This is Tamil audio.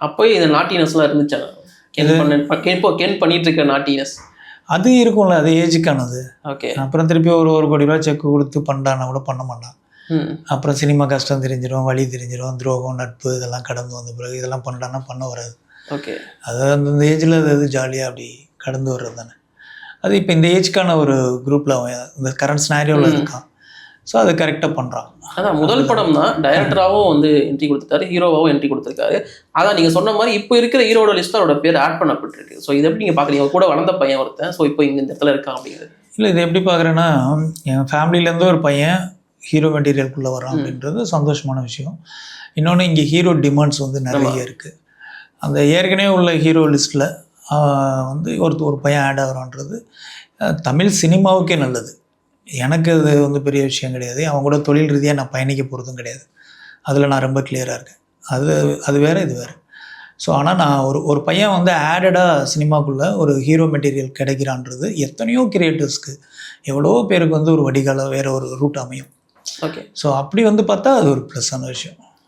அப்போ இது நாட்டினஸ்லாம் இருந்துச்சா? கென் பண்ணிட்டு இருக்க நாட்டினஸ் அது இருக்கும்ல, அது ஏஜுக்கானது. ஓகே. அப்புறம் திருப்பி ஒரு 1 கோடி ரூபா செக் கொடுத்து பண்ணான்னா கூட பண்ண மாட்டான். அப்புறம் சினிமா கஷ்டம் தெரிஞ்சிடும், வழி தெரிஞ்சிடும், துரோகம், நட்பு இதெல்லாம் கடந்து வந்த பிறகு இதெல்லாம் பண்ணலான்னா பண்ண வராது. ஓகே. அது அந்த ஏஜில் அது ஜாலியாக அப்படி கடந்து வர்றது தானே. அது இப்போ இந்த ஏஜ்க்கான ஒரு குரூப்பில் அவன் இந்த கரண்ட் ஸ்னாரியோவில் இருக்கான். ஸோ அது கரெக்டாக பண்ணுறான். அதான் முதல் படம் தான் டைரக்டராகவும் வந்து என்ட்ரி கொடுத்துருக்காரு, ஹீரோவாகவும் என்ட்ரி கொடுத்துருக்காரு. அதான் நீங்கள் சொன்ன மாதிரி இப்போ இருக்கிற ஹீரோட லிஸ்ட்டில் அவரோட பேர் ஆட் பண்ணப்பட்டிருக்கு. ஸோ இதை எப்படி நீங்கள் பார்க்குறீங்க? கூட வளர்ந்த பையன் ஒருத்தன், ஸோ இப்போ இங்கே இந்த இடத்துல இருக்கான் அப்படிங்கிறது. இல்லை, இது எப்படி பார்க்குறேன்னா, என் ஃபேமிலியிலேருந்து ஒரு பையன் ஹீரோ மெட்டீரியலுக்குள்ளே வரான் அப்படின்றது சந்தோஷமான விஷயம். இன்னொன்று, இங்கே ஹீரோ டிமாண்ட்ஸ் வந்து நிறைய இருக்குது. அந்த ஏற்கனவே உள்ள ஹீரோ லிஸ்ட்டில் வந்து ஒரு பையன் ஆட் ஆகிறான்றது தமிழ் சினிமாவுக்கே நல்லது. எனக்கு அது வந்து பெரிய விஷயம் கிடையாது. அவன் கூட தொழில் ரீதியாக நான் பயணிக்க போகிறதும் கிடையாது. அதில் நான் ரொம்ப கிளியராக இருக்கேன். அது வேறு, இது வேறு. ஸோ ஆனால் நான் ஒரு பையன் வந்து ஆடடாக சினிமாக்குள்ளே ஒரு ஹீரோ மெட்டீரியல் கிடைக்கிறான்றது எத்தனையோ கிரியேட்டர்ஸ்க்கு, எவ்வளோ பேருக்கு வந்து ஒரு வடிகால வேறு ஒரு ரூட் அமையும். ஓகே. ஸோ அப்படி வந்து பார்த்தா அது ஒரு ப்ளஸ்ஸான விஷயம்.